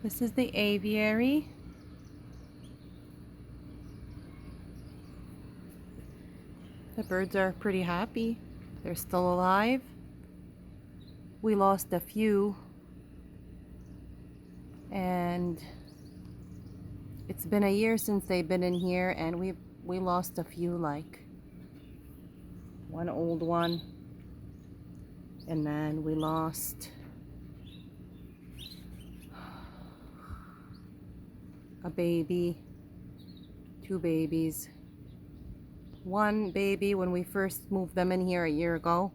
This is the aviary. The birds are pretty happy. They're still alive. We lost a few, and it's been a year since they've been in here, and we lost a few, like one old one, and then we lost a baby, two babies. One baby when we first moved them in here a year ago,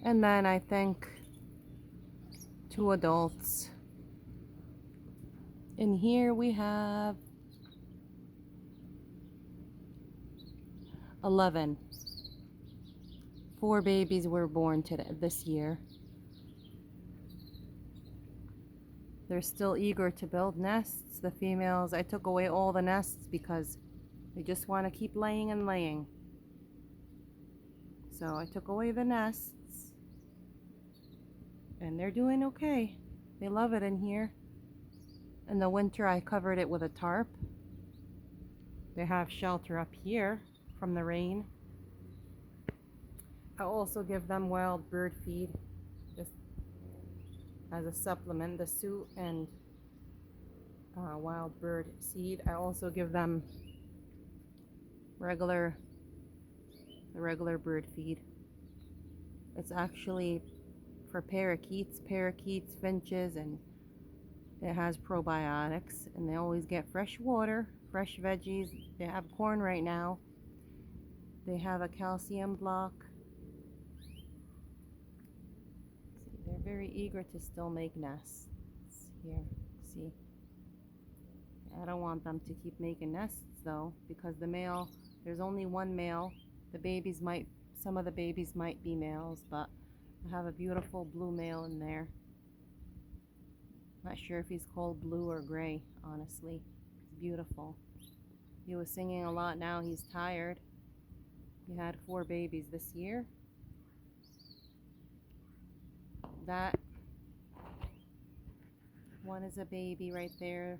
and then I think two adults. In here we have 11. 4 babies were born this year. They're still eager to build nests. The females, I took away all the nests because they just want to keep laying and laying. So I took away the nests, and they're doing okay. They love it in here. In the winter I covered it with a tarp. They have shelter up here from the rain. I also give them wild bird feed just as a supplement, the suet and wild bird seed. I also give them the regular bird feed. It's actually for parakeets, finches, and it has probiotics, and they always get fresh water, fresh veggies. They have corn right now. They have a calcium block. They're very eager to still make nests. Here, see. I don't want them to keep making nests though, because there's only one male. Some of the babies might be males, but I have a beautiful blue male in there. Not sure if he's called blue or gray, honestly. He's beautiful. He was singing a lot, now he's tired. He had 4 babies this year. That one is a baby right there.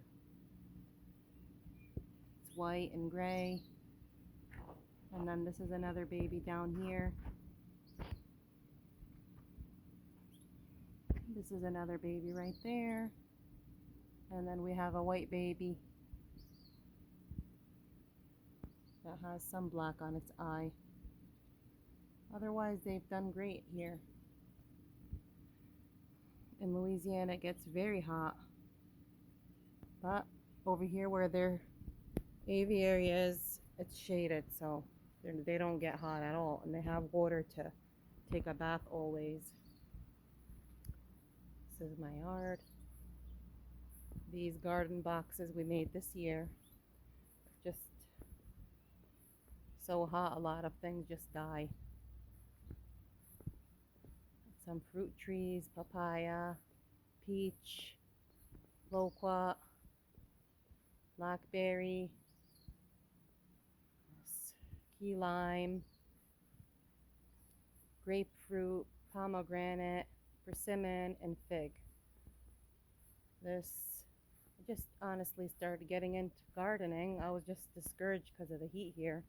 It's white and gray. And then this is another baby down here. This is another baby right there. And then we have a white baby that has some black on its eye. Otherwise, they've done great here. In Louisiana, it gets very hot. But over here where their aviary is, it's shaded, so they don't get hot at all. And they have water to take a bath always. This is my yard. These garden boxes we made this year. Just so hot, a lot of things just die. Some fruit trees, papaya, peach, loquat, blackberry, key lime, grapefruit, pomegranate, persimmon, and fig. I just honestly started getting into gardening. I was just discouraged because of the heat here.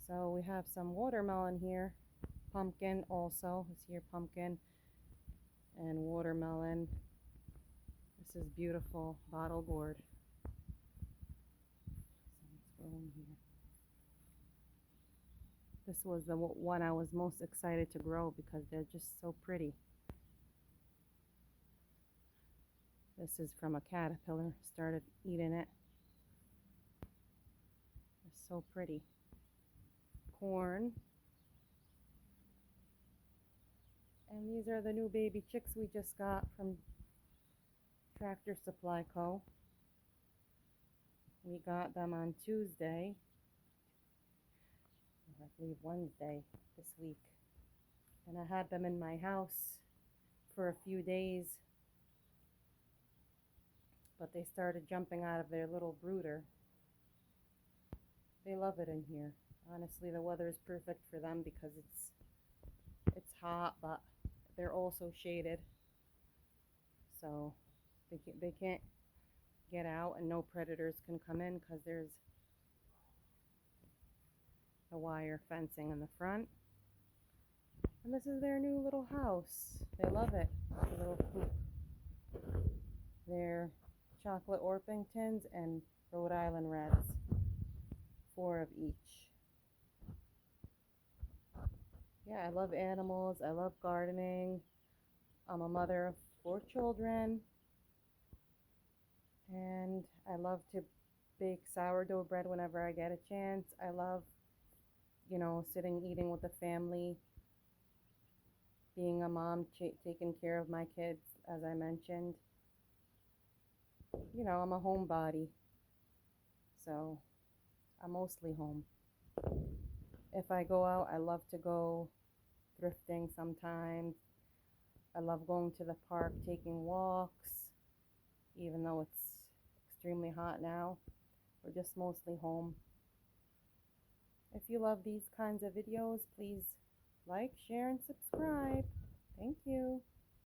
So we have some watermelon here, pumpkin also. This here pumpkin and watermelon. This is beautiful bottle gourd. This was the one I was most excited to grow because they're just so pretty. This is from a caterpillar, started eating it. It's so pretty. Corn. And these are the new baby chicks we just got from Tractor Supply Co. We got them on Tuesday. I believe Wednesday this week. And I had them in my house for a few days. But they started jumping out of their little brooder. They love it in here. Honestly, the weather is perfect for them because it's hot, but they're also shaded. So They can't get out, and no predators can come in because there's a wire fencing in the front. And this is their new little house. They love it. The little coop. They're chocolate Orpingtons and Rhode Island Reds. 4 of each. Yeah, I love animals. I love gardening. I'm a mother of 4 children. And I love to bake sourdough bread whenever I get a chance. I love, sitting eating with the family, being a mom, taking care of my kids, as I mentioned. I'm a homebody, so I'm mostly home. If I go out, I love to go thrifting sometimes. I love going to the park, taking walks, even though it's extremely hot now. We're just mostly home. If you love these kinds of videos, please like, share, and subscribe. Thank you.